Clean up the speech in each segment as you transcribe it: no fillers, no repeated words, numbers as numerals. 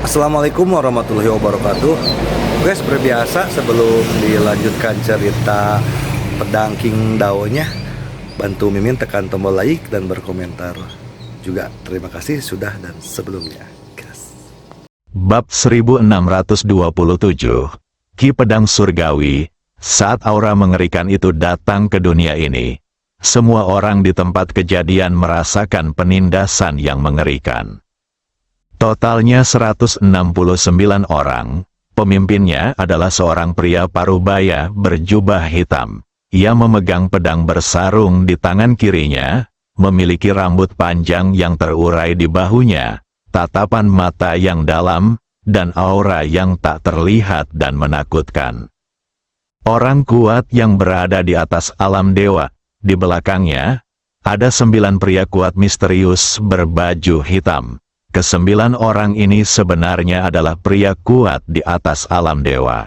Assalamualaikum warahmatullahi wabarakatuh. Oke, seperti biasa sebelum dilanjutkan cerita pedang King Dao-nya, bantu Mimin tekan tombol like dan berkomentar. Juga terima kasih sudah dan sebelumnya. Gas. Bab 1627 Ki Pedang Surgawi. Saat aura mengerikan itu datang ke dunia ini, semua orang di tempat kejadian merasakan penindasan yang mengerikan. Totalnya 169 orang. Pemimpinnya adalah seorang pria parubaya berjubah hitam. Ia memegang pedang bersarung di tangan kirinya, memiliki rambut panjang yang terurai di bahunya, tatapan mata yang dalam, dan aura yang tak terlihat dan menakutkan. Orang kuat yang berada di atas alam dewa. Di belakangnya, ada 9 pria kuat misterius berbaju hitam. Ke-9 orang ini sebenarnya adalah pria kuat di atas alam dewa.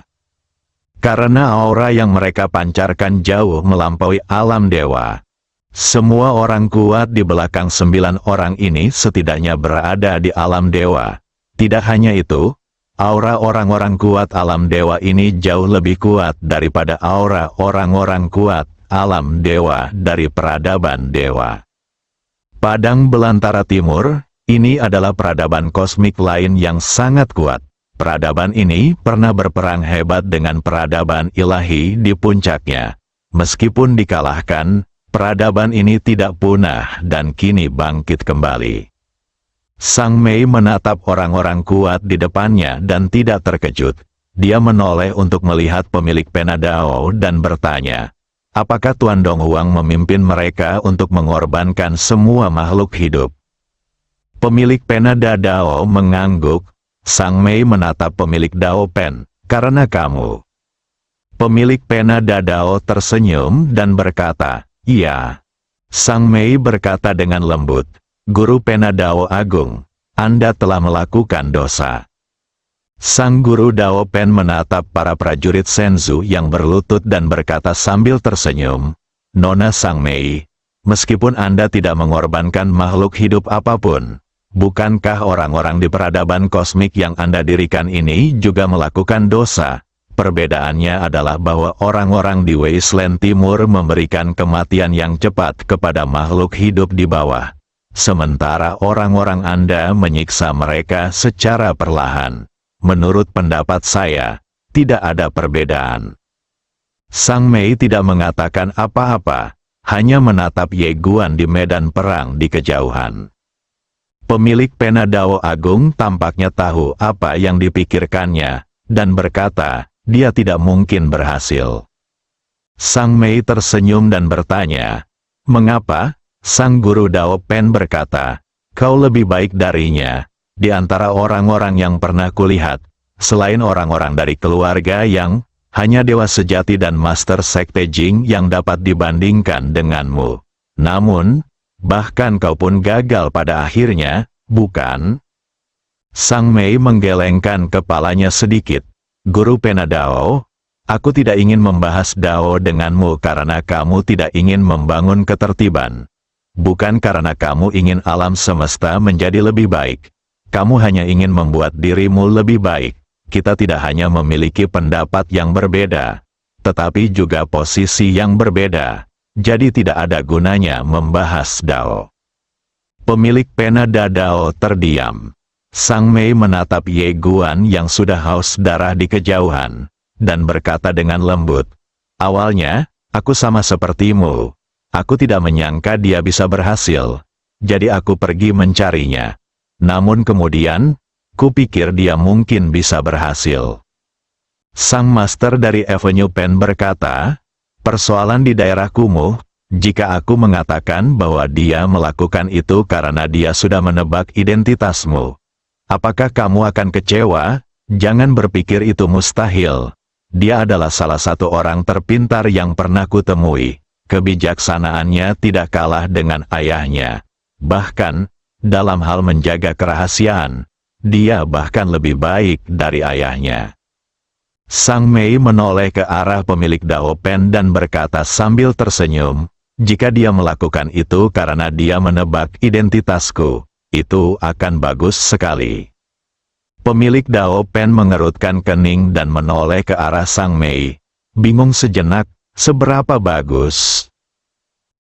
Karena aura yang mereka pancarkan jauh melampaui alam dewa, semua orang kuat di belakang 9 orang ini setidaknya berada di alam dewa. Tidak hanya itu, aura orang-orang kuat alam dewa ini jauh lebih kuat daripada aura orang-orang kuat alam dewa dari peradaban dewa. Padang Belantara Timur, ini adalah peradaban kosmik lain yang sangat kuat. Peradaban ini pernah berperang hebat dengan peradaban ilahi di puncaknya. Meskipun dikalahkan, peradaban ini tidak punah dan kini bangkit kembali. Sang Mei menatap orang-orang kuat di depannya dan tidak terkejut. Dia menoleh untuk melihat pemilik pena Dao dan bertanya, apakah Tuan Dong Huang memimpin mereka untuk mengorbankan semua makhluk hidup? Pemilik pena Dao mengangguk. Sang Mei menatap pemilik Dao Pen, karena kamu. Pemilik pena Dao tersenyum dan berkata, iya. Sang Mei berkata dengan lembut, Guru pena Dao Agung, Anda telah melakukan dosa. Sang Guru Dao Pen menatap para prajurit Senzu yang berlutut dan berkata sambil tersenyum, Nona Sang Mei, meskipun Anda tidak mengorbankan makhluk hidup apapun, bukankah orang-orang di peradaban kosmik yang Anda dirikan ini juga melakukan dosa? Perbedaannya adalah bahwa orang-orang di Wasteland Timur memberikan kematian yang cepat kepada makhluk hidup di bawah. Sementara orang-orang Anda menyiksa mereka secara perlahan. Menurut pendapat saya, tidak ada perbedaan. Sang Mei tidak mengatakan apa-apa, hanya menatap Ye Guan di medan perang di kejauhan. Pemilik pena Dao Agung tampaknya tahu apa yang dipikirkannya, dan berkata, dia tidak mungkin berhasil. Sang Mei tersenyum dan bertanya, mengapa? Sang Guru Dao Pen berkata, kau lebih baik darinya, di antara orang-orang yang pernah kulihat, selain orang-orang dari keluarga yang, hanya dewa sejati dan master sekte Jing yang dapat dibandingkan denganmu. Namun, bahkan kau pun gagal pada akhirnya, bukan? Sang Mei menggelengkan kepalanya sedikit. Guru pena Dao, aku tidak ingin membahas Dao denganmu karena kamu tidak ingin membangun ketertiban. Bukan karena kamu ingin alam semesta menjadi lebih baik. Kamu hanya ingin membuat dirimu lebih baik. Kita tidak hanya memiliki pendapat yang berbeda, tetapi juga posisi yang berbeda. Jadi tidak ada gunanya membahas Dao. Pemilik pena Dao terdiam. Sang Mei menatap Ye Guan yang sudah haus darah di kejauhan, dan berkata dengan lembut, awalnya, aku sama sepertimu. Aku tidak menyangka dia bisa berhasil. Jadi aku pergi mencarinya. Namun kemudian, kupikir dia mungkin bisa berhasil. Sang Master dari Avenue Pen berkata, persoalan di daerah kumuh, jika aku mengatakan bahwa dia melakukan itu karena dia sudah menebak identitasmu. Apakah kamu akan kecewa? Jangan berpikir itu mustahil. Dia adalah salah satu orang terpintar yang pernah kutemui. Kebijaksanaannya tidak kalah dengan ayahnya. Bahkan, dalam hal menjaga kerahasiaan, dia bahkan lebih baik dari ayahnya. Sang Mei menoleh ke arah pemilik Dao Pen dan berkata sambil tersenyum, jika dia melakukan itu karena dia menebak identitasku, itu akan bagus sekali. Pemilik Dao Pen mengerutkan kening dan menoleh ke arah Sang Mei. Bingung sejenak, seberapa bagus?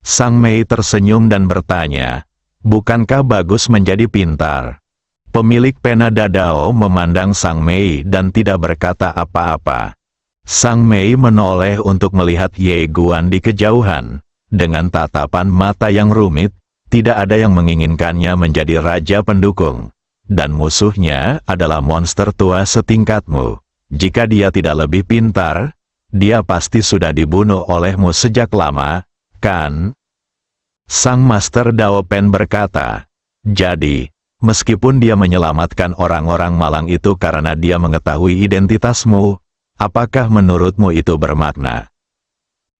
Sang Mei tersenyum dan bertanya, bukankah bagus menjadi pintar? Pemilik pena Dadao memandang Sang Mei dan tidak berkata apa-apa. Sang Mei menoleh untuk melihat Ye Guan di kejauhan. Dengan tatapan mata yang rumit, tidak ada yang menginginkannya menjadi raja pendukung. Dan musuhnya adalah monster tua setingkatmu. Jika dia tidak lebih pintar, dia pasti sudah dibunuh olehmu sejak lama, kan? Sang Master Dao Pen berkata, jadi, meskipun dia menyelamatkan orang-orang malang itu karena dia mengetahui identitasmu, apakah menurutmu itu bermakna?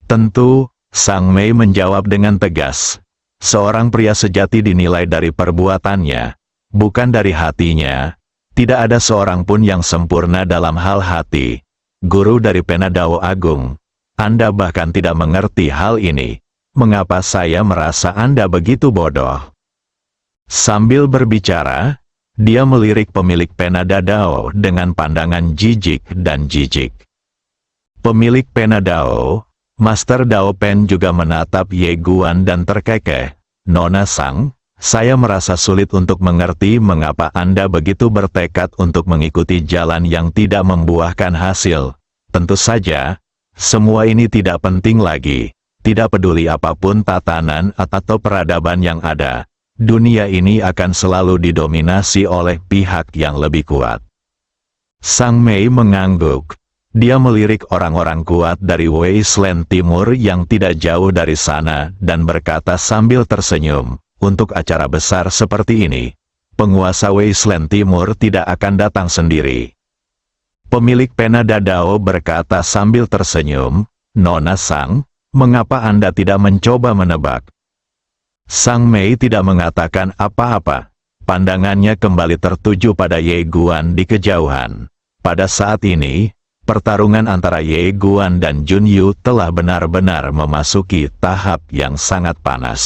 Tentu, Sang Mei menjawab dengan tegas. Seorang pria sejati dinilai dari perbuatannya, bukan dari hatinya. Tidak ada seorang pun yang sempurna dalam hal hati. Guru dari pena Dao Agung, Anda bahkan tidak mengerti hal ini. Mengapa saya merasa Anda begitu bodoh? Sambil berbicara, dia melirik pemilik pena Dao dengan pandangan jijik dan jijik. Pemilik pena Dao, Master Dao Pen juga menatap Ye Guan dan terkekeh. Nona Sang, saya merasa sulit untuk mengerti mengapa Anda begitu bertekad untuk mengikuti jalan yang tidak membuahkan hasil. Tentu saja, semua ini tidak penting lagi. Tidak peduli apapun tatanan atau peradaban yang ada, dunia ini akan selalu didominasi oleh pihak yang lebih kuat. Sang Mei mengangguk. Dia melirik orang-orang kuat dari Wasteland Timur yang tidak jauh dari sana dan berkata sambil tersenyum, untuk acara besar seperti ini, penguasa Wasteland Timur tidak akan datang sendiri. Pemilik pena Dadao berkata sambil tersenyum, Nona Sang, mengapa Anda tidak mencoba menebak? Sang Mei tidak mengatakan apa-apa. Pandangannya kembali tertuju pada Ye Guan di kejauhan. Pada saat ini, pertarungan antara Ye Guan dan Jun Yu telah benar-benar memasuki tahap yang sangat panas.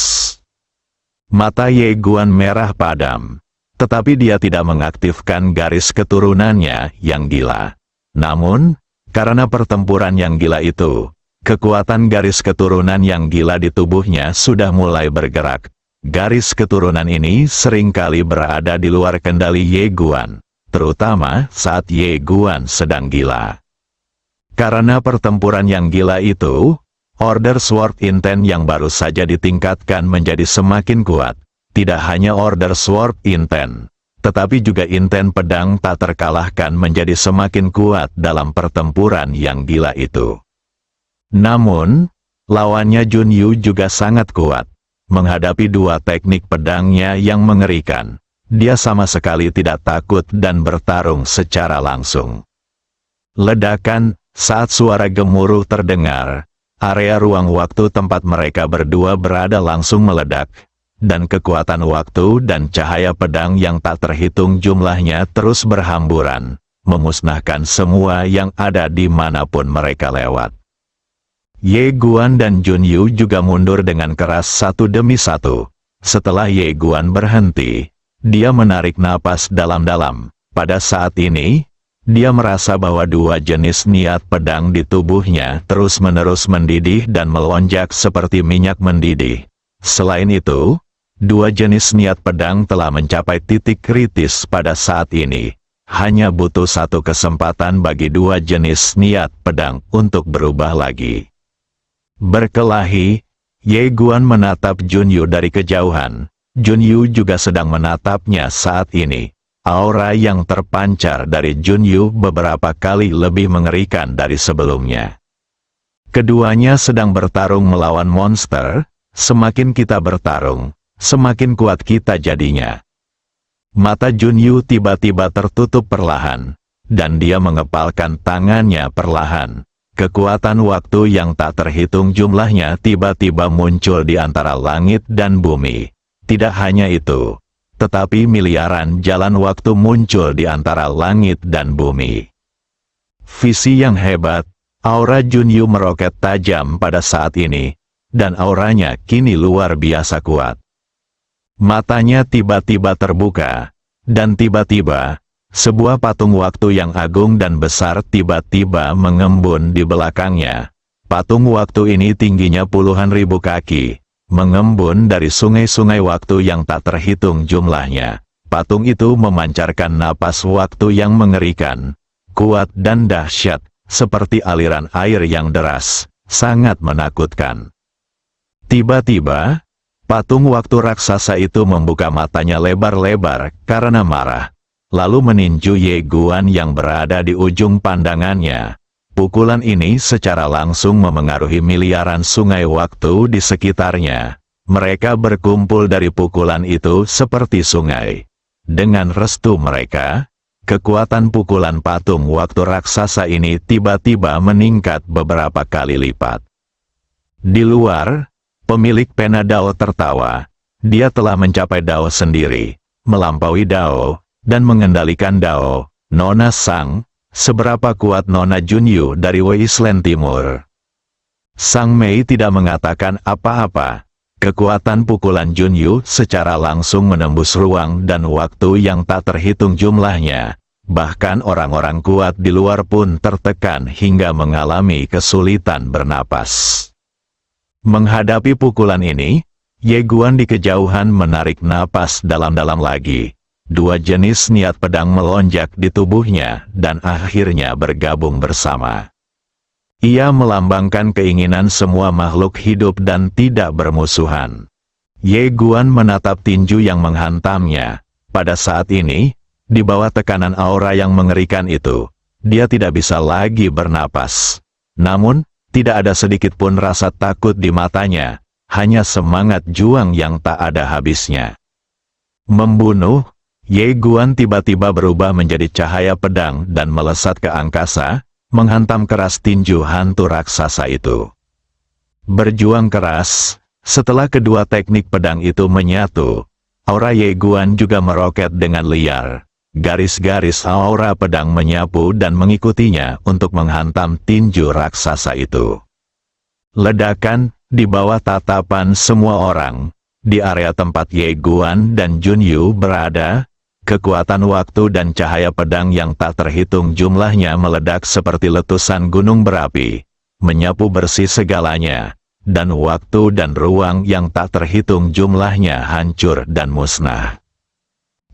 Mata Ye Guan merah padam, tetapi dia tidak mengaktifkan garis keturunannya yang gila. Namun, karena pertempuran yang gila itu, kekuatan garis keturunan yang gila di tubuhnya sudah mulai bergerak. Garis keturunan ini seringkali berada di luar kendali Ye Guan, terutama saat Ye Guan sedang gila. Karena pertempuran yang gila itu, Order Sword Inten yang baru saja ditingkatkan menjadi semakin kuat. Tidak hanya Order Sword Inten, tetapi juga Inten pedang tak terkalahkan menjadi semakin kuat dalam pertempuran yang gila itu. Namun, lawannya Jun Yu juga sangat kuat. Menghadapi dua teknik pedangnya yang mengerikan, dia sama sekali tidak takut dan bertarung secara langsung. Ledakan. Saat suara gemuruh terdengar, area ruang waktu tempat mereka berdua berada langsung meledak, dan kekuatan waktu dan cahaya pedang yang tak terhitung jumlahnya terus berhamburan, memusnahkan semua yang ada di manapun mereka lewat. Ye Guan dan Jun Yu juga mundur dengan keras satu demi satu. Setelah Ye Guan berhenti, dia menarik napas dalam-dalam. Pada saat ini, dia merasa bahwa dua jenis niat pedang di tubuhnya terus-menerus mendidih dan melonjak seperti minyak mendidih. Selain itu, dua jenis niat pedang telah mencapai titik kritis pada saat ini. Hanya butuh satu kesempatan bagi dua jenis niat pedang untuk berubah lagi. Berkelahi, Ye Guan menatap Jun Yu dari kejauhan. Jun Yu juga sedang menatapnya saat ini. Aura yang terpancar dari Jun Yu beberapa kali lebih mengerikan dari sebelumnya. Keduanya sedang bertarung melawan monster. Semakin kita bertarung, semakin kuat kita jadinya. Mata Jun Yu tiba-tiba tertutup perlahan, dan dia mengepalkan tangannya perlahan. Kekuatan waktu yang tak terhitung jumlahnya tiba-tiba muncul di antara langit dan bumi. Tidak hanya itu, tetapi miliaran jalan waktu muncul di antara langit dan bumi. Visi yang hebat, aura Jun Yu meroket tajam pada saat ini, dan auranya kini luar biasa kuat. Matanya tiba-tiba terbuka, dan tiba-tiba, Sebuah patung waktu yang agung dan besar tiba-tiba mengembun di belakangnya. Patung waktu ini tingginya puluhan ribu kaki, mengembun dari sungai-sungai waktu yang tak terhitung jumlahnya. Patung itu memancarkan napas waktu yang mengerikan, kuat dan dahsyat, seperti aliran air yang deras, sangat menakutkan. Tiba-tiba, patung waktu raksasa itu membuka matanya lebar-lebar karena marah, lalu meninju Ye Guan yang berada di ujung pandangannya. Pukulan ini secara langsung memengaruhi miliaran sungai waktu di sekitarnya. Mereka berkumpul dari pukulan itu seperti sungai. Dengan restu mereka, kekuatan pukulan patung waktu raksasa ini tiba-tiba meningkat beberapa kali lipat. Di luar, pemilik pena Dao tertawa. Dia telah mencapai Dao sendiri, melampaui Dao, dan mengendalikan Dao. Nona Sang, seberapa kuat Nona Junyu dari Wasteland Timur? Sang Mei tidak mengatakan apa-apa. Kekuatan pukulan Junyu secara langsung menembus ruang dan waktu yang tak terhitung jumlahnya. Bahkan orang-orang kuat di luar pun tertekan hingga mengalami kesulitan bernapas. Menghadapi pukulan ini, Ye Guan di kejauhan menarik napas dalam-dalam lagi. Dua jenis niat pedang melonjak di tubuhnya dan akhirnya bergabung bersama. Ia melambangkan keinginan semua makhluk hidup dan tidak bermusuhan. Ye Guan menatap tinju yang menghantamnya. Pada saat ini, di bawah tekanan aura yang mengerikan itu, dia tidak bisa lagi bernapas. Namun, tidak ada sedikit pun rasa takut di matanya, hanya semangat juang yang tak ada habisnya. Membunuh, Ye Guan tiba-tiba berubah menjadi cahaya pedang dan melesat ke angkasa, menghantam keras tinju hantu raksasa itu. Berjuang keras, setelah kedua teknik pedang itu menyatu, aura Ye Guan juga meroket dengan liar. Garis-garis aura pedang menyapu dan mengikutinya untuk menghantam tinju raksasa itu. Ledakan di bawah tatapan semua orang, di area tempat Ye Guan dan Junyu berada. Kekuatan waktu dan cahaya pedang yang tak terhitung jumlahnya meledak seperti letusan gunung berapi, menyapu bersih segalanya, dan waktu dan ruang yang tak terhitung jumlahnya hancur dan musnah.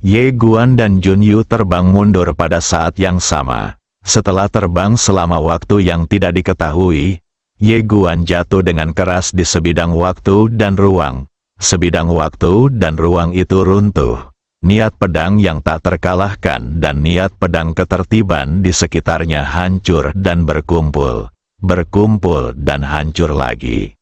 Ye Guan dan Junyu terbang mundur pada saat yang sama. Setelah terbang selama waktu yang tidak diketahui, Ye Guan jatuh dengan keras di sebidang waktu dan ruang. Sebidang waktu dan ruang itu runtuh. Niat pedang yang tak terkalahkan dan niat pedang ketertiban di sekitarnya hancur dan berkumpul, dan hancur lagi.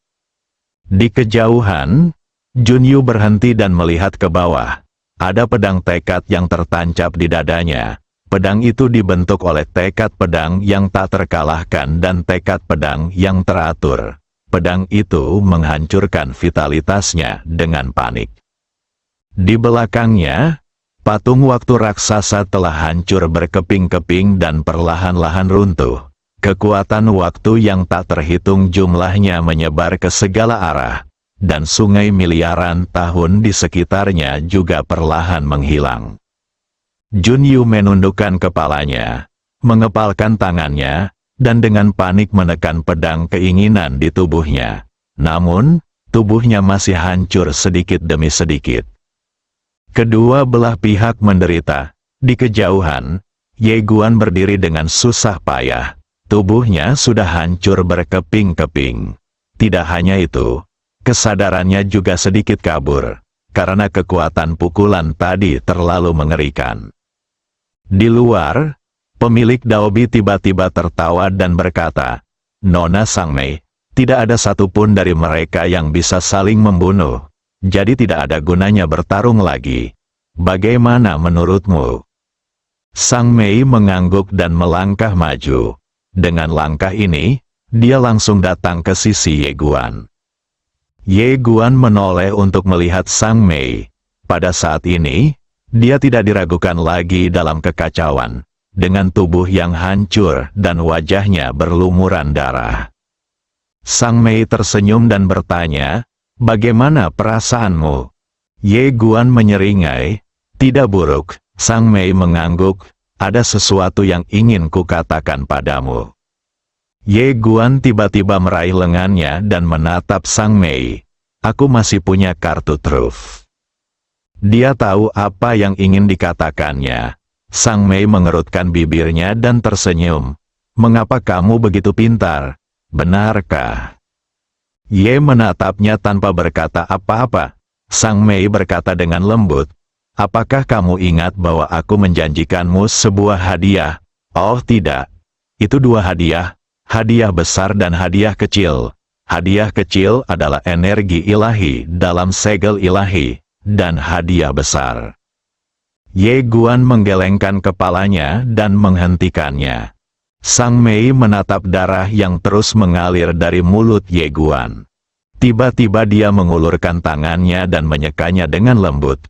Di kejauhan, Junyu berhenti dan melihat ke bawah. Ada pedang tekad yang tertancap di dadanya. Pedang itu dibentuk oleh tekad pedang yang tak terkalahkan dan tekad pedang yang teratur. Pedang itu menghancurkan vitalitasnya dengan panik. Di belakangnya, patung waktu raksasa telah hancur berkeping-keping dan perlahan-lahan runtuh. Kekuatan waktu yang tak terhitung jumlahnya menyebar ke segala arah, dan sungai miliaran tahun di sekitarnya juga perlahan menghilang. Junyu menundukkan kepalanya, mengepalkan tangannya, dan dengan panik menekan pedang keinginan di tubuhnya. Namun, tubuhnya masih hancur sedikit demi sedikit. Kedua belah pihak menderita. Di kejauhan, Ye Guan berdiri dengan susah payah. Tubuhnya sudah hancur berkeping-keping. Tidak hanya itu, kesadarannya juga sedikit kabur, karena kekuatan pukulan tadi terlalu mengerikan. Di luar, pemilik Daobi tiba-tiba tertawa dan berkata, "Nona Sang Mei, tidak ada satupun dari mereka yang bisa saling membunuh. Jadi tidak ada gunanya bertarung lagi. Bagaimana menurutmu?" Sang Mei mengangguk dan melangkah maju. Dengan langkah ini, dia langsung datang ke sisi Ye Guan. Ye Guan menoleh untuk melihat Sang Mei. Pada saat ini, dia tidak diragukan lagi dalam kekacauan, dengan tubuh yang hancur dan wajahnya berlumuran darah. Sang Mei tersenyum dan bertanya, "Bagaimana perasaanmu?" Ye Guan menyeringai, "Tidak buruk." Sang Mei mengangguk, ada sesuatu yang ingin kukatakan padamu. Ye Guan tiba-tiba meraih lengannya dan menatap Sang Mei. Aku masih punya kartu truf. Dia tahu apa yang ingin dikatakannya. Sang Mei mengerutkan bibirnya dan tersenyum. Mengapa kamu begitu pintar? Benarkah? Ye menatapnya tanpa berkata apa-apa. Sang Mei berkata dengan lembut, apakah kamu ingat bahwa aku menjanjikanmu sebuah hadiah? Oh tidak. Itu dua hadiah. Hadiah besar dan hadiah kecil. Hadiah kecil adalah energi ilahi dalam segel ilahi. Dan hadiah besar. Ye Guan menggelengkan kepalanya dan menghentikannya. Sang Mei menatap darah yang terus mengalir dari mulut Ye Guan. Tiba-tiba dia mengulurkan tangannya dan menyekanya dengan lembut.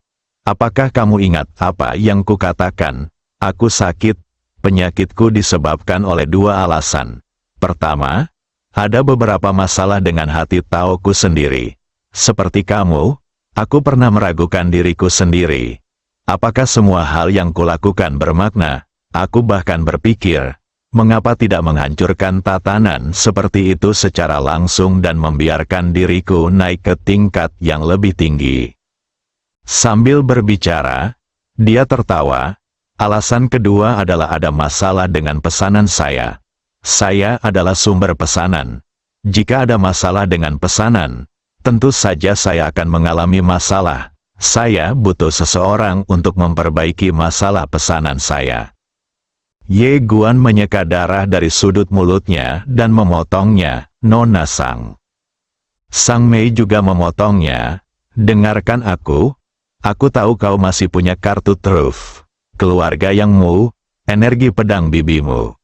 Apakah kamu ingat apa yang kukatakan? Aku sakit. Penyakitku disebabkan oleh dua alasan. Pertama, ada beberapa masalah dengan hati taoku sendiri. Seperti kamu, aku pernah meragukan diriku sendiri. Apakah semua hal yang kulakukan bermakna? Aku bahkan berpikir, mengapa tidak menghancurkan tatanan seperti itu secara langsung dan membiarkan diriku naik ke tingkat yang lebih tinggi? Sambil berbicara, dia tertawa. Alasan kedua adalah ada masalah dengan pesanan saya. Saya adalah sumber pesanan. Jika ada masalah dengan pesanan, tentu saja saya akan mengalami masalah. Saya butuh seseorang untuk memperbaiki masalah pesanan saya. Ye Guan menyeka darah dari sudut mulutnya dan memotongnya, Nona Sang. Sang Mei juga memotongnya. Dengarkan aku. Aku tahu kau masih punya kartu truf. Keluarga yangmu, energi pedang bibimu.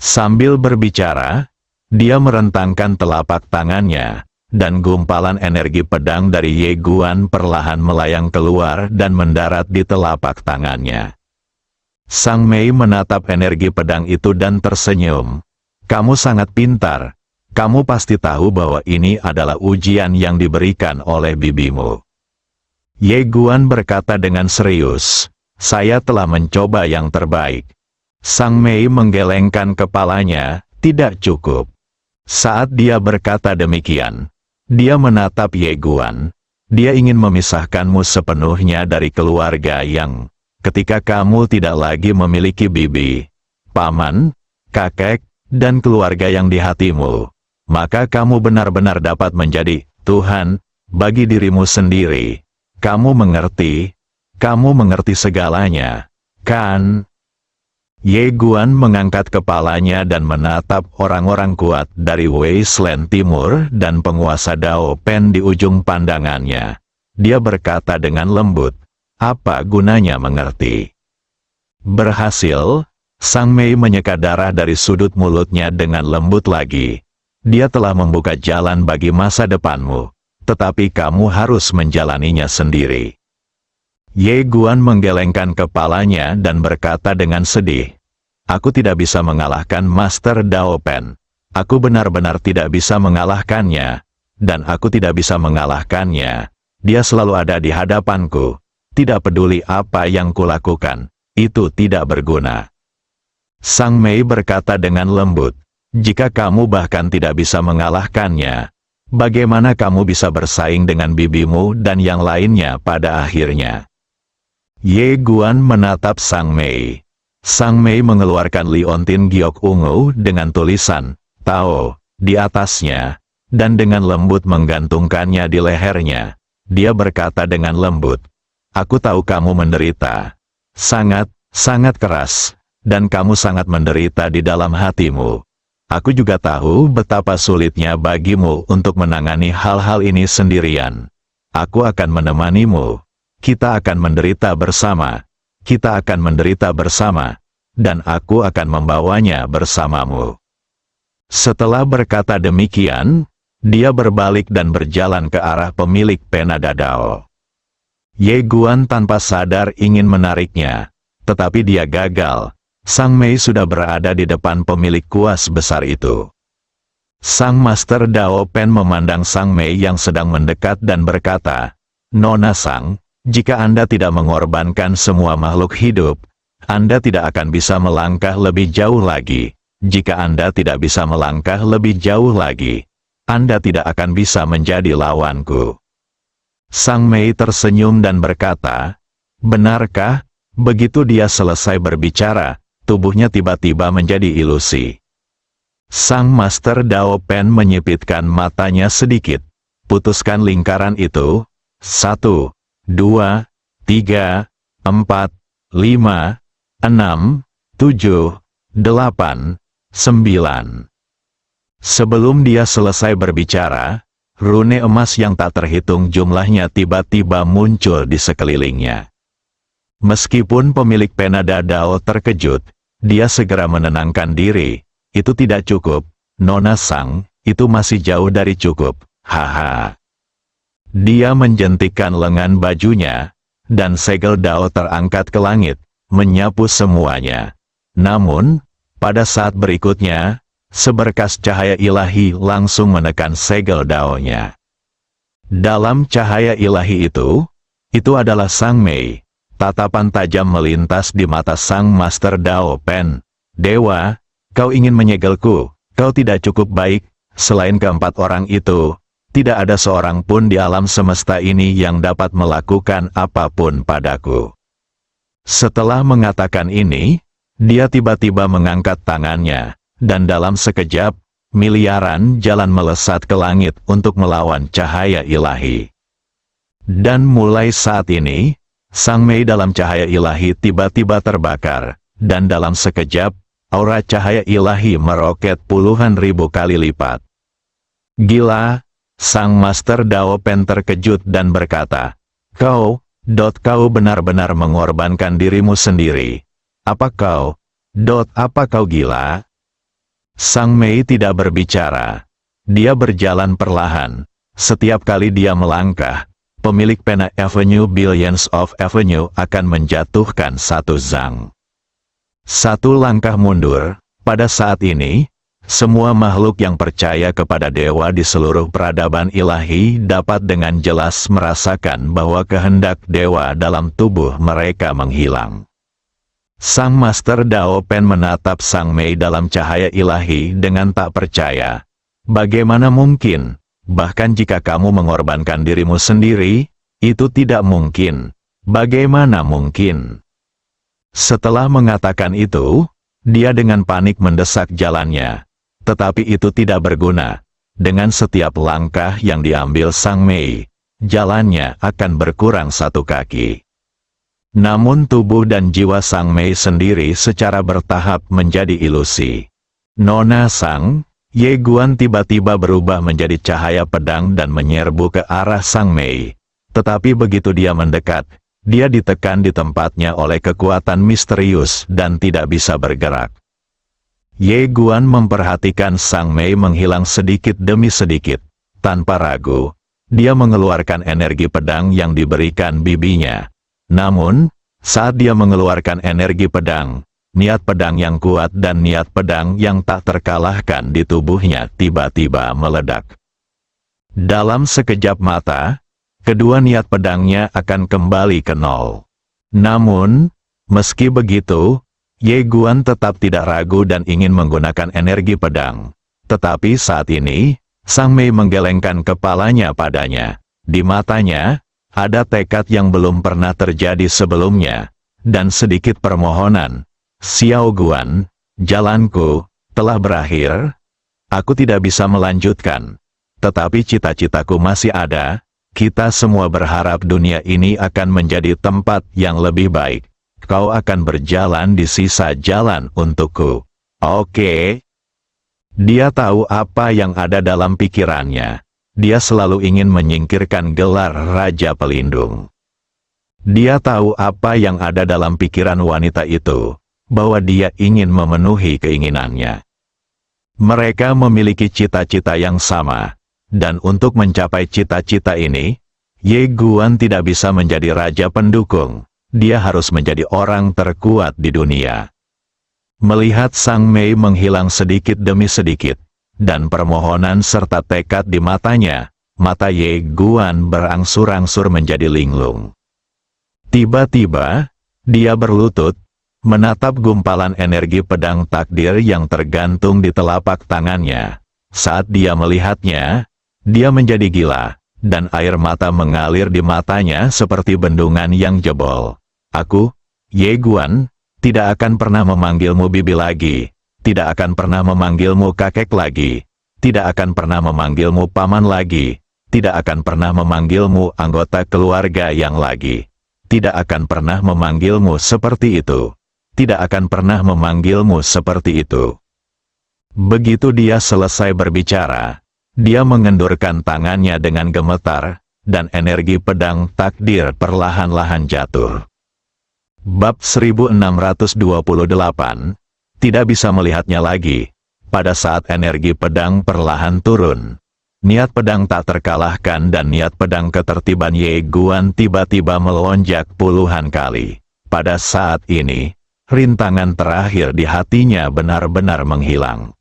Sambil berbicara, dia merentangkan telapak tangannya, dan gumpalan energi pedang dari Ye Guan perlahan melayang keluar dan mendarat di telapak tangannya. Sang Mei menatap energi pedang itu dan tersenyum. Kamu sangat pintar. Kamu pasti tahu bahwa ini adalah ujian yang diberikan oleh bibimu. Ye Guan berkata dengan serius, saya telah mencoba yang terbaik. Sang Mei menggelengkan kepalanya, tidak cukup. Saat dia berkata demikian, dia menatap Ye Guan. Dia ingin memisahkanmu sepenuhnya dari keluarga yang, ketika kamu tidak lagi memiliki bibi, paman, kakek, dan keluarga yang di hatimu, maka kamu benar-benar dapat menjadi Tuhan bagi dirimu sendiri. Kamu mengerti segalanya, kan? Ye Guan mengangkat kepalanya dan menatap orang-orang kuat dari Wasteland Timur dan penguasa Dao Pen di ujung pandangannya. Dia berkata dengan lembut, apa gunanya mengerti? Berhasil, Sang Mei menyeka darah dari sudut mulutnya dengan lembut lagi. Dia telah membuka jalan bagi masa depanmu, tetapi kamu harus menjalaninya sendiri. Ye Guan menggelengkan kepalanya dan berkata dengan sedih, aku tidak bisa mengalahkan Master Dao Pen. Aku benar-benar tidak bisa mengalahkannya, dan aku tidak bisa mengalahkannya. Dia selalu ada di hadapanku. Tidak peduli apa yang kulakukan, itu tidak berguna. Sang Mei berkata dengan lembut, jika kamu bahkan tidak bisa mengalahkannya, bagaimana kamu bisa bersaing dengan bibimu dan yang lainnya pada akhirnya? Ye Guan menatap Sang Mei. Sang Mei mengeluarkan liontin giok ungu dengan tulisan Tao di atasnya, dan dengan lembut menggantungkannya di lehernya. Dia berkata dengan lembut, aku tahu kamu menderita. Sangat, sangat keras, dan kamu sangat menderita di dalam hatimu. Aku juga tahu betapa sulitnya bagimu untuk menangani hal-hal ini sendirian. Aku akan menemanimu. Kita akan menderita bersama. Kita akan menderita bersama. Dan aku akan membawanya bersamamu. Setelah berkata demikian, dia berbalik dan berjalan ke arah pemilik Penada Dao. Ye Guan tanpa sadar ingin menariknya, tetapi dia gagal. Sang Mei sudah berada di depan pemilik kuas besar itu. Sang Master Dao Pen memandang Sang Mei yang sedang mendekat dan berkata, Nona Sang, jika Anda tidak mengorbankan semua makhluk hidup, Anda tidak akan bisa melangkah lebih jauh lagi. Jika Anda tidak bisa melangkah lebih jauh lagi, Anda tidak akan bisa menjadi lawanku. Sang Mei tersenyum dan berkata, benarkah? Begitu dia selesai berbicara, tubuhnya tiba-tiba menjadi ilusi. Sang Master Dao Pen menyipitkan matanya sedikit. Putuskan lingkaran itu. 1, 2, 3, 4, 5, 6, 7, 8, 9. Sebelum dia selesai berbicara, rune emas yang tak terhitung jumlahnya tiba-tiba muncul di sekelilingnya. Meskipun pemilik Penada Dao terkejut, dia segera menenangkan diri. Itu tidak cukup, Nona Sang, itu masih jauh dari cukup, haha. Dia menjentikkan lengan bajunya, dan segel Dao terangkat ke langit, menyapu semuanya. Namun, pada saat berikutnya, seberkas cahaya ilahi langsung menekan segel Dao-nya. Dalam cahaya ilahi itu adalah Sang Mei. Tatapan tajam melintas di mata Sang Master Dao Pen. Dewa, kau ingin menyegelku, kau tidak cukup baik. Selain keempat orang itu, tidak ada seorang pun di alam semesta ini yang dapat melakukan apapun padaku. Setelah mengatakan ini, dia tiba-tiba mengangkat tangannya, dan dalam sekejap, miliaran jalan melesat ke langit untuk melawan cahaya ilahi. Dan mulai saat ini, Sang Mei dalam cahaya ilahi tiba-tiba terbakar, dan dalam sekejap, aura cahaya ilahi meroket puluhan ribu kali lipat. Gila, Sang Master Dao Pen terkejut dan berkata, kau benar-benar mengorbankan dirimu sendiri. Apa kau gila? Sang Mei tidak berbicara. Dia berjalan perlahan. Setiap kali dia melangkah, pemilik Pena Avenue Billions of Avenue akan menjatuhkan satu zang. Satu langkah mundur, pada saat ini, semua makhluk yang percaya kepada dewa di seluruh peradaban ilahi dapat dengan jelas merasakan bahwa kehendak dewa dalam tubuh mereka menghilang. Sang Master Dao Pen menatap Sang Mei dalam cahaya ilahi dengan tak percaya. Bagaimana mungkin? Bahkan jika kamu mengorbankan dirimu sendiri, itu tidak mungkin. Bagaimana mungkin? Setelah mengatakan itu, dia dengan panik mendesak jalannya. Tetapi itu tidak berguna. Dengan setiap langkah yang diambil Sang Mei, jalannya akan berkurang satu kaki. Namun tubuh dan jiwa Sang Mei sendiri secara bertahap menjadi ilusi. Nona Sang, Ye Guan tiba-tiba berubah menjadi cahaya pedang dan menyerbu ke arah Sang Mei. Tetapi begitu dia mendekat, dia ditekan di tempatnya oleh kekuatan misterius dan tidak bisa bergerak. Ye Guan memperhatikan Sang Mei menghilang sedikit demi sedikit. Tanpa ragu, dia mengeluarkan energi pedang yang diberikan bibinya. Namun, saat dia mengeluarkan energi pedang, niat pedang yang kuat dan niat pedang yang tak terkalahkan di tubuhnya tiba-tiba meledak. Dalam sekejap mata, kedua niat pedangnya akan kembali ke nol. Namun, meski begitu, Ye Guan tetap tidak ragu dan ingin menggunakan energi pedang. Tetapi saat ini, Sang Mei menggelengkan kepalanya padanya. Di matanya, ada tekad yang belum pernah terjadi sebelumnya, dan sedikit permohonan. Xiao Guan, jalanku telah berakhir. Aku tidak bisa melanjutkan. Tetapi cita-citaku masih ada. Kita semua berharap dunia ini akan menjadi tempat yang lebih baik. Kau akan berjalan di sisa jalan untukku. Oke. Dia tahu apa yang ada dalam pikirannya. Dia selalu ingin menyingkirkan gelar Raja Pelindung. Dia tahu apa yang ada dalam pikiran wanita itu, bahwa dia ingin memenuhi keinginannya. Mereka memiliki cita-cita yang sama, dan untuk mencapai cita-cita ini, Ye Guan tidak bisa menjadi raja pendukung. Dia harus menjadi orang terkuat di dunia. Melihat Sang Mei menghilang sedikit demi sedikit, dan permohonan serta tekad di matanya, mata Ye Guan berangsur-angsur menjadi linglung. Tiba-tiba, dia berlutut, menatap gumpalan energi pedang takdir yang tergantung di telapak tangannya. Saat dia melihatnya, dia menjadi gila, dan air mata mengalir di matanya seperti bendungan yang jebol. Aku, Ye Guan, tidak akan pernah memanggilmu bibi lagi, tidak akan pernah memanggilmu kakek lagi, tidak akan pernah memanggilmu paman lagi, tidak akan pernah memanggilmu anggota keluarga yang lagi, tidak akan pernah memanggilmu seperti itu, tidak akan pernah memanggilmu seperti itu. Begitu dia selesai berbicara, dia mengendurkan tangannya dengan gemetar, dan energi pedang takdir perlahan-lahan jatuh. Bab 1628, tidak bisa melihatnya lagi. Pada saat energi pedang perlahan turun, niat pedang tak terkalahkan dan niat pedang ketertiban Ye Guan tiba-tiba melonjak puluhan kali. Pada saat ini, rintangan terakhir di hatinya benar-benar menghilang.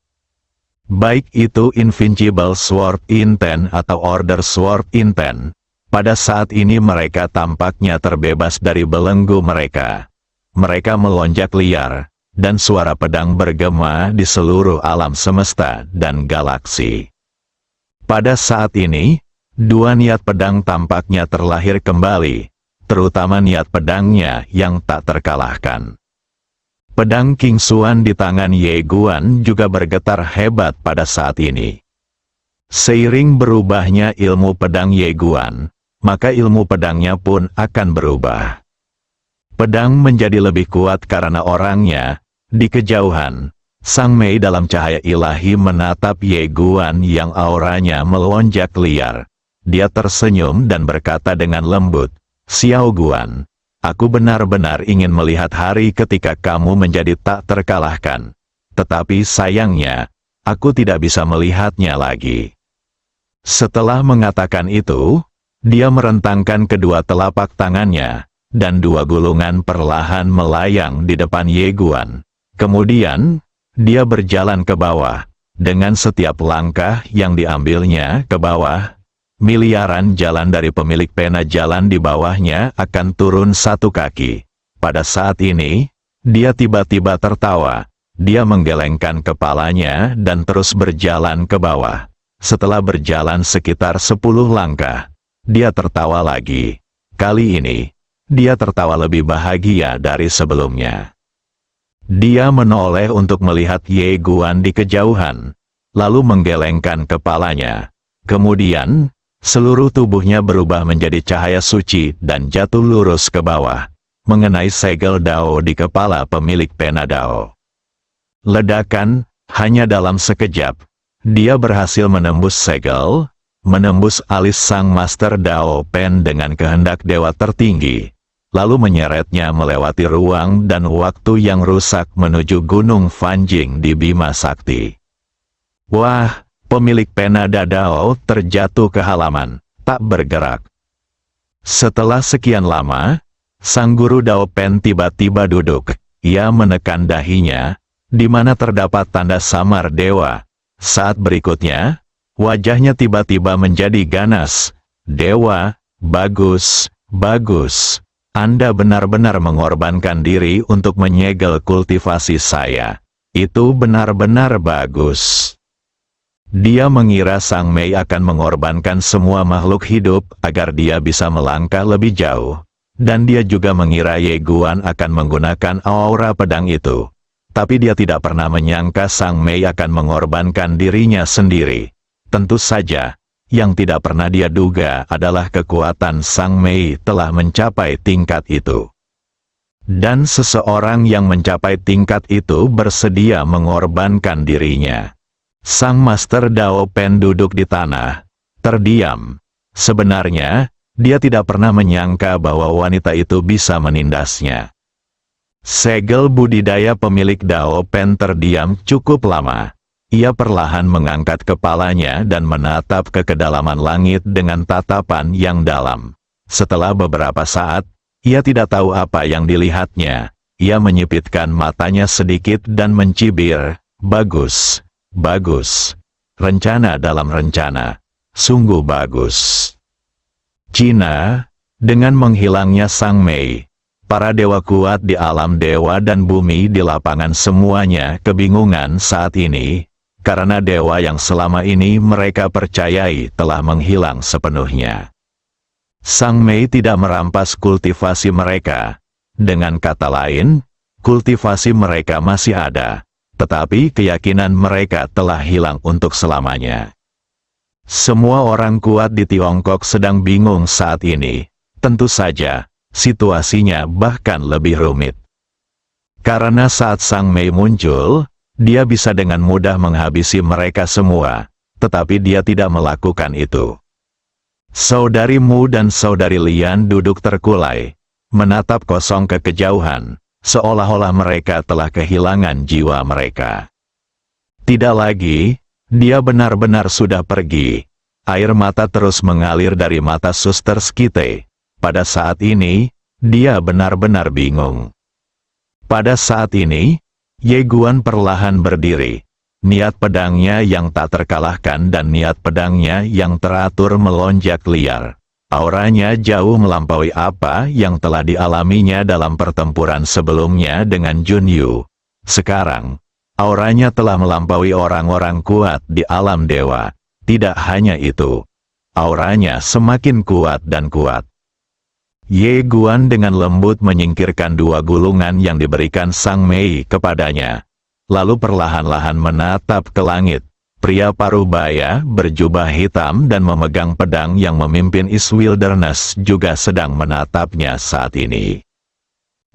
Baik itu Invincible Sword Intent atau Order Sword Intent, pada saat ini mereka tampaknya terbebas dari belenggu mereka. Mereka melonjak liar, dan suara pedang bergema di seluruh alam semesta dan galaksi. Pada saat ini, dua niat pedang tampaknya terlahir kembali, terutama niat pedangnya yang tak terkalahkan. Pedang King Xuan di tangan Ye Guan juga bergetar hebat pada saat ini. Seiring berubahnya ilmu pedang Ye Guan, maka ilmu pedangnya pun akan berubah. Pedang menjadi lebih kuat karena orangnya. Di kejauhan, Sang Mei dalam cahaya ilahi menatap Ye Guan yang auranya melonjak liar. Dia tersenyum dan berkata dengan lembut, "Xiao Guan, aku benar-benar ingin melihat hari ketika kamu menjadi tak terkalahkan. Tetapi sayangnya, aku tidak bisa melihatnya lagi." Setelah mengatakan itu, dia merentangkan kedua telapak tangannya, dan dua gulungan perlahan melayang di depan Ye Guan. Kemudian, dia berjalan ke bawah. Dengan setiap langkah yang diambilnya ke bawah, miliaran jalan dari pemilik pena jalan di bawahnya akan turun satu kaki. Pada saat ini, dia tiba-tiba tertawa. Dia menggelengkan kepalanya dan terus berjalan ke bawah. Setelah berjalan sekitar 10 langkah, dia tertawa lagi. Kali ini, dia tertawa lebih bahagia dari sebelumnya. Dia menoleh untuk melihat Ye Guan di kejauhan, lalu menggelengkan kepalanya. Kemudian, seluruh tubuhnya berubah menjadi cahaya suci dan jatuh lurus ke bawah, mengenai segel Dao di kepala pemilik pena Dao. Ledakan, hanya dalam sekejap, dia berhasil menembus segel, menembus alis sang Master Dao Pen dengan kehendak dewa tertinggi, lalu menyeretnya melewati ruang dan waktu yang rusak menuju Gunung Fanjing di Bima Sakti. Wah, pemilik pena Dao terjatuh ke halaman, tak bergerak. Setelah sekian lama, sang guru Dao Pen tiba-tiba duduk. Ia menekan dahinya, di mana terdapat tanda samar dewa. Saat berikutnya, wajahnya tiba-tiba menjadi ganas. "Dewa, bagus, bagus. Anda benar-benar mengorbankan diri untuk menyegel kultivasi saya. Itu benar-benar bagus." Dia mengira Sang Mei akan mengorbankan semua makhluk hidup agar dia bisa melangkah lebih jauh. Dan dia juga mengira Ye Guan akan menggunakan aura pedang itu. Tapi dia tidak pernah menyangka Sang Mei akan mengorbankan dirinya sendiri. Tentu saja, yang tidak pernah dia duga adalah kekuatan Sang Mei telah mencapai tingkat itu. Dan seseorang yang mencapai tingkat itu bersedia mengorbankan dirinya. Sang Master Dao Pen duduk di tanah, terdiam. Sebenarnya, dia tidak pernah menyangka bahwa wanita itu bisa menindasnya. Segel budidaya pemilik Dao Pen terdiam cukup lama. Ia perlahan mengangkat kepalanya dan menatap ke kedalaman langit dengan tatapan yang dalam. Setelah beberapa saat, ia tidak tahu apa yang dilihatnya. Ia menyipitkan matanya sedikit dan mencibir, "Bagus, bagus. Rencana dalam rencana. Sungguh bagus." Cina, dengan menghilangnya Sang Mei, Para dewa kuat di alam dewa dan bumi di lapangan semuanya kebingungan saat ini, karena dewa yang selama ini mereka percayai telah menghilang sepenuhnya. Sang Mei tidak merampas kultivasi mereka. Dengan kata lain, kultivasi mereka masih ada, tetapi keyakinan mereka telah hilang untuk selamanya. Semua orang kuat di Tiongkok sedang bingung saat ini. Tentu saja, situasinya bahkan lebih rumit. Karena saat Sang Mei muncul, dia bisa dengan mudah menghabisi mereka semua, tetapi dia tidak melakukan itu. Saudari Mu dan Saudari Lian duduk terkulai, menatap kosong ke kejauhan, seolah-olah mereka telah kehilangan jiwa mereka. Tidak lagi, dia benar-benar sudah pergi. Air mata terus mengalir dari mata Suster Skite. Pada saat ini, dia benar-benar bingung. Pada saat ini, Ye Guan perlahan berdiri. Niat pedangnya yang tak terkalahkan dan niat pedangnya yang teratur melonjak liar. Auranya jauh melampaui apa yang telah dialaminya dalam pertempuran sebelumnya dengan Jun Yu. Sekarang, auranya telah melampaui orang-orang kuat di alam dewa. Tidak hanya itu, auranya semakin kuat dan kuat. Ye Guan dengan lembut menyingkirkan dua gulungan yang diberikan Sang Mei kepadanya. Lalu perlahan-lahan menatap ke langit. Pria paruh baya, berjubah hitam dan memegang pedang yang memimpin East Wilderness juga sedang menatapnya saat ini.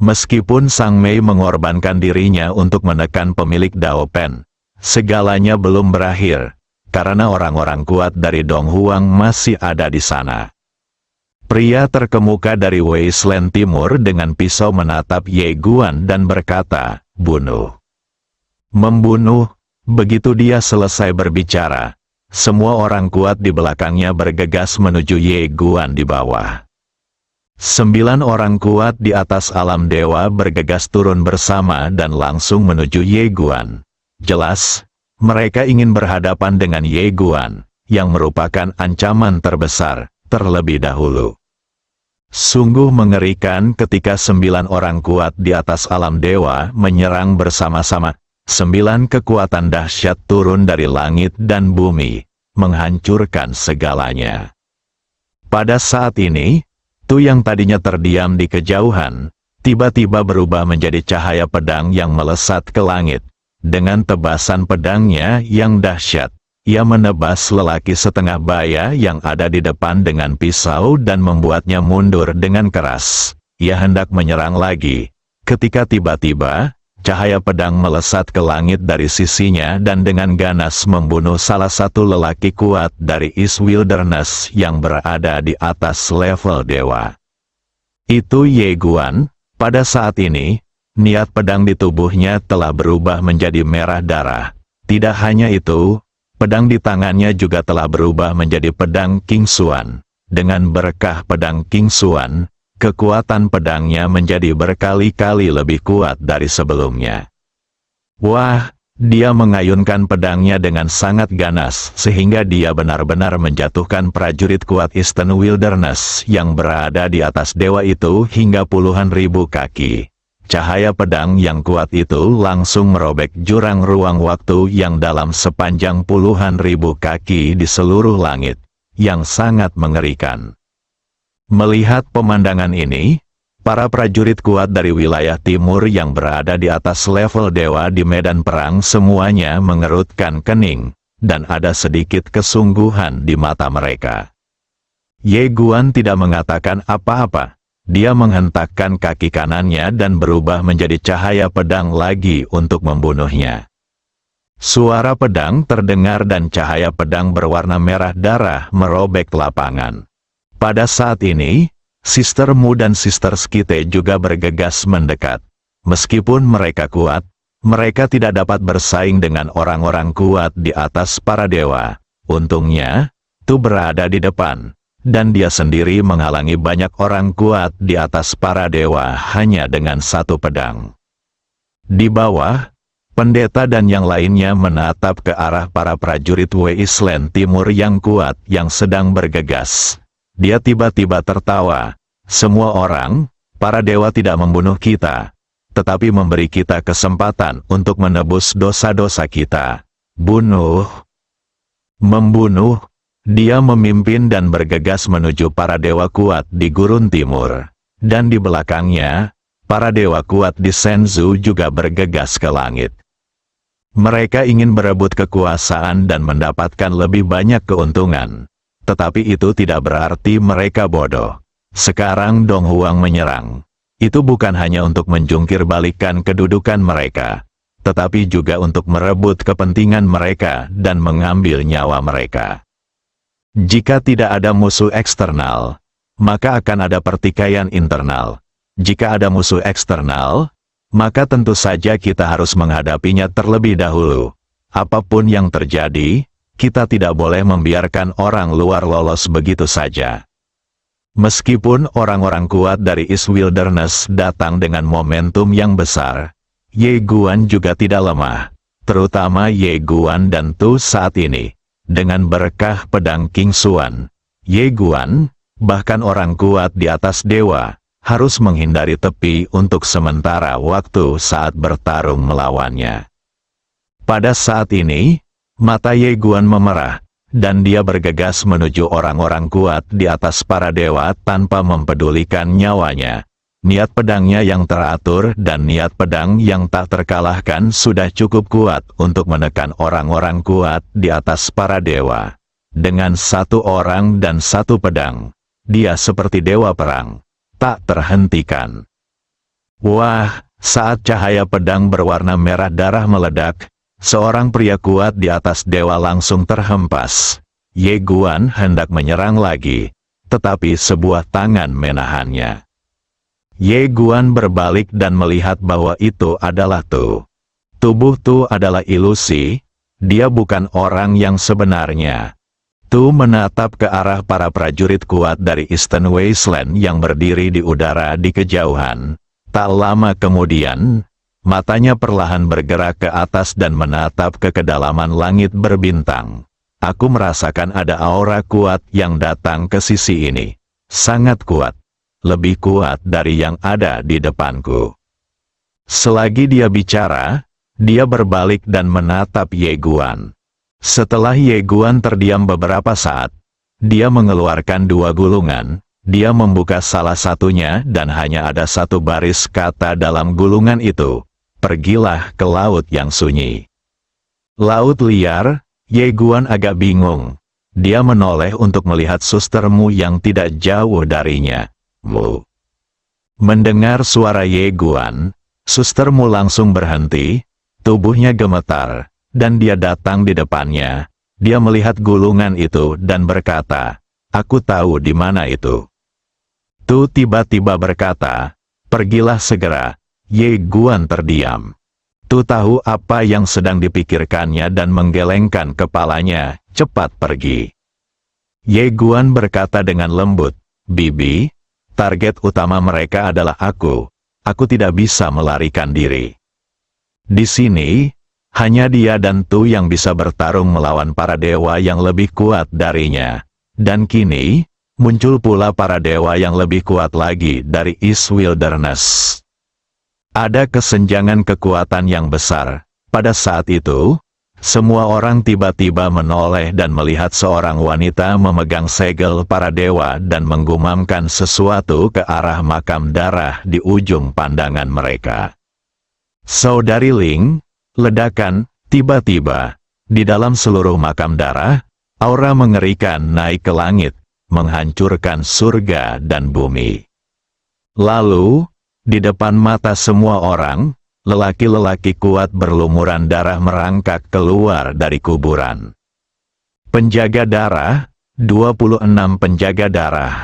Meskipun Sang Mei mengorbankan dirinya untuk menekan pemilik Dao Pen, segalanya belum berakhir, karena orang-orang kuat dari Dong Huang masih ada di sana. Pria terkemuka dari Wasteland Timur dengan pisau menatap Ye Guan dan berkata, "Bunuh." Membunuh. Begitu dia selesai berbicara, semua orang kuat di belakangnya bergegas menuju Ye Guan di bawah. 9 orang kuat di atas alam dewa bergegas turun bersama dan langsung menuju Ye Guan. Jelas, mereka ingin berhadapan dengan Ye Guan, yang merupakan ancaman terbesar, terlebih dahulu. Sungguh mengerikan ketika 9 orang kuat di atas alam dewa menyerang bersama-sama. 9 kekuatan dahsyat turun dari langit dan bumi, menghancurkan segalanya. Pada saat ini, Tu yang tadinya terdiam di kejauhan, tiba-tiba berubah menjadi cahaya pedang yang melesat ke langit. Dengan tebasan pedangnya yang dahsyat, ia menebas lelaki setengah baya yang ada di depan dengan pisau dan membuatnya mundur dengan keras. Ia hendak menyerang lagi, ketika tiba-tiba, cahaya pedang melesat ke langit dari sisinya dan dengan ganas membunuh salah satu lelaki kuat dari East Wilderness yang berada di atas level dewa. Itu Ye Guan. Pada saat ini, niat pedang di tubuhnya telah berubah menjadi merah darah. Tidak hanya itu, pedang di tangannya juga telah berubah menjadi pedang King Xuan. Dengan berkah pedang King Xuan, kekuatan pedangnya menjadi berkali-kali lebih kuat dari sebelumnya. Wah, dia mengayunkan pedangnya dengan sangat ganas, sehingga dia benar-benar menjatuhkan prajurit kuat Eastern Wilderness yang berada di atas dewa itu hingga puluhan ribu kaki. Cahaya pedang yang kuat itu langsung merobek jurang ruang waktu yang dalam sepanjang puluhan ribu kaki di seluruh langit, yang sangat mengerikan. Melihat pemandangan ini, para prajurit kuat dari wilayah timur yang berada di atas level dewa di medan perang semuanya mengerutkan kening, dan ada sedikit kesungguhan di mata mereka. Ye Guan tidak mengatakan apa-apa. Dia menghentakkan kaki kanannya dan berubah menjadi cahaya pedang lagi untuk membunuhnya. Suara pedang terdengar dan cahaya pedang berwarna merah darah merobek lapangan. Pada saat ini, Sister Mu dan Sister Skite juga bergegas mendekat. Meskipun mereka kuat, mereka tidak dapat bersaing dengan orang-orang kuat di atas para dewa. Untungnya, Tu berada di depan, dan dia sendiri menghalangi banyak orang kuat di atas para dewa hanya dengan satu pedang. Di bawah, pendeta dan yang lainnya menatap ke arah para prajurit Wasteland Timur yang kuat yang sedang bergegas. Dia tiba-tiba tertawa. Semua orang, Para dewa tidak membunuh kita, tetapi memberi kita kesempatan untuk menebus dosa-dosa kita. Membunuh. Dia memimpin dan bergegas menuju para dewa kuat di gurun timur. Dan di belakangnya, para dewa kuat di Senzu juga bergegas ke langit. Mereka ingin berebut kekuasaan dan mendapatkan lebih banyak keuntungan. Tetapi itu tidak berarti mereka bodoh. Sekarang Dong Huang menyerang. Itu bukan hanya untuk menjungkir balikan kedudukan mereka, tetapi juga untuk merebut kepentingan mereka dan mengambil nyawa mereka. Jika tidak ada musuh eksternal, maka akan ada pertikaian internal. Jika ada musuh eksternal, maka tentu saja kita harus menghadapinya terlebih dahulu. Apapun yang terjadi, kita tidak boleh membiarkan orang luar lolos begitu saja. Meskipun orang-orang kuat dari East Wilderness datang dengan momentum yang besar, Ye Guan juga tidak lemah, terutama Ye Guan dan Tu saat ini. Dengan berkah pedang King Xuan, Ye Guan, bahkan orang kuat di atas dewa, harus menghindari tepi untuk sementara waktu saat bertarung melawannya. Pada saat ini, mata Ye Guan memerah, dan dia bergegas menuju orang-orang kuat di atas para dewa tanpa mempedulikan nyawanya. Niat pedangnya yang teratur dan niat pedang yang tak terkalahkan sudah cukup kuat untuk menekan orang-orang kuat di atas para dewa. Dengan satu orang dan satu pedang, dia seperti dewa perang, tak terhentikan. Wah, saat cahaya pedang berwarna merah darah meledak, seorang pria kuat di atas dewa langsung terhempas. Ye Guan hendak menyerang lagi, tetapi sebuah tangan menahannya. Ye Guan berbalik dan melihat bahwa itu adalah Tu. Tubuh Tu adalah ilusi, dia bukan orang yang sebenarnya. Tu menatap ke arah para prajurit kuat dari Eastern Wasteland yang berdiri di udara di kejauhan. Tak lama kemudian, matanya perlahan bergerak ke atas dan menatap ke kedalaman langit berbintang. Aku merasakan ada aura kuat yang datang ke sisi ini. Sangat kuat. Lebih kuat dari yang ada di depanku. Selagi dia bicara, dia berbalik dan menatap Ye Guan. Setelah Ye Guan terdiam beberapa saat, dia mengeluarkan dua gulungan. Dia membuka salah satunya dan hanya ada satu baris kata dalam gulungan itu. Pergilah ke laut yang sunyi. Laut liar. Ye Guan agak bingung. Dia menoleh untuk melihat sustermu yang tidak jauh darinya. Mendengar suara Ye Guan, sustermu langsung berhenti, tubuhnya gemetar, dan dia datang di depannya. Dia melihat gulungan itu dan berkata, "Aku tahu di mana itu." Tu tiba-tiba berkata, "Pergilah segera." Ye Guan terdiam. Tu tahu apa yang sedang dipikirkannya dan menggelengkan kepalanya, "Cepat pergi." Ye Guan berkata dengan lembut, "Bibi, target utama mereka adalah aku. Aku tidak bisa melarikan diri. Di sini, hanya dia dan Tu yang bisa bertarung melawan para dewa yang lebih kuat darinya. Dan kini, muncul pula para dewa yang lebih kuat lagi dari East Wilderness. Ada kesenjangan kekuatan yang besar. Pada saat itu, semua orang tiba-tiba menoleh dan melihat seorang wanita memegang segel para dewa dan menggumamkan sesuatu ke arah makam darah di ujung pandangan mereka. Saudari Ling, ledakan, tiba-tiba, di dalam seluruh makam darah, aura mengerikan naik ke langit, menghancurkan surga dan bumi. Lalu, di depan mata semua orang, lelaki-lelaki kuat berlumuran darah merangkak keluar dari kuburan. Penjaga darah, 26 penjaga darah.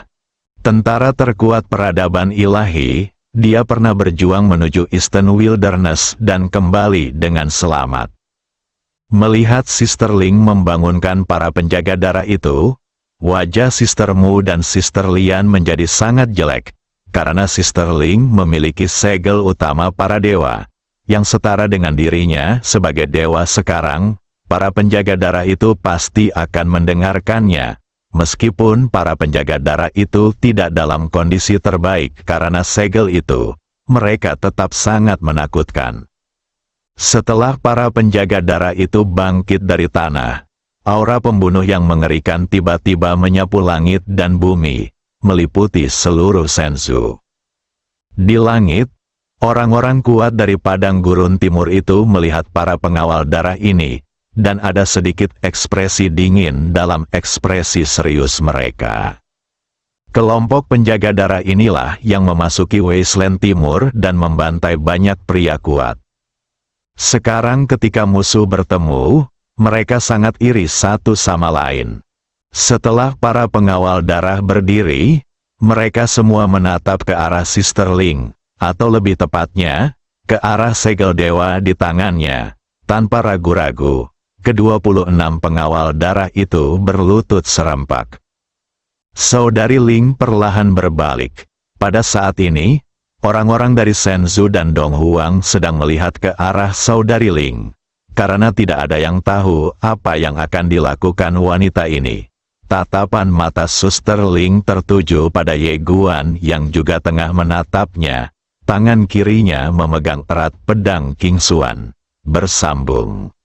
Tentara terkuat peradaban ilahi, dia pernah berjuang menuju Eastern Wilderness dan kembali dengan selamat. Melihat Sister Ling membangunkan para penjaga darah itu, wajah Sister Mu dan Sister Lian menjadi sangat jelek. Karena Sister Ling memiliki segel utama para dewa, yang setara dengan dirinya sebagai dewa sekarang, para penjaga darah itu pasti akan mendengarkannya. Meskipun para penjaga darah itu tidak dalam kondisi terbaik karena segel itu, mereka tetap sangat menakutkan. Setelah para penjaga darah itu bangkit dari tanah, aura pembunuh yang mengerikan tiba-tiba menyapu langit dan bumi, meliputi seluruh Senzu. Di langit, orang-orang kuat dari padang gurun timur itu melihat para pengawal darah ini, dan ada sedikit ekspresi dingin dalam ekspresi serius mereka. Kelompok penjaga darah inilah yang memasuki Wasteland Timur dan membantai banyak pria kuat. Sekarang ketika musuh bertemu, mereka sangat iri satu sama lain. Setelah para pengawal darah berdiri, mereka semua menatap ke arah Sister Ling, atau lebih tepatnya, ke arah segel dewa di tangannya. Tanpa ragu-ragu, ke-26 pengawal darah itu berlutut serempak. Saudari Ling perlahan berbalik. Pada saat ini, orang-orang dari Senzu dan Dong Huang sedang melihat ke arah Saudari Ling. Karena tidak ada yang tahu apa yang akan dilakukan wanita ini. Tatapan mata Suster Ling tertuju pada Ye Guan yang juga tengah menatapnya. Tangan kirinya memegang erat pedang King Xuan. Bersambung.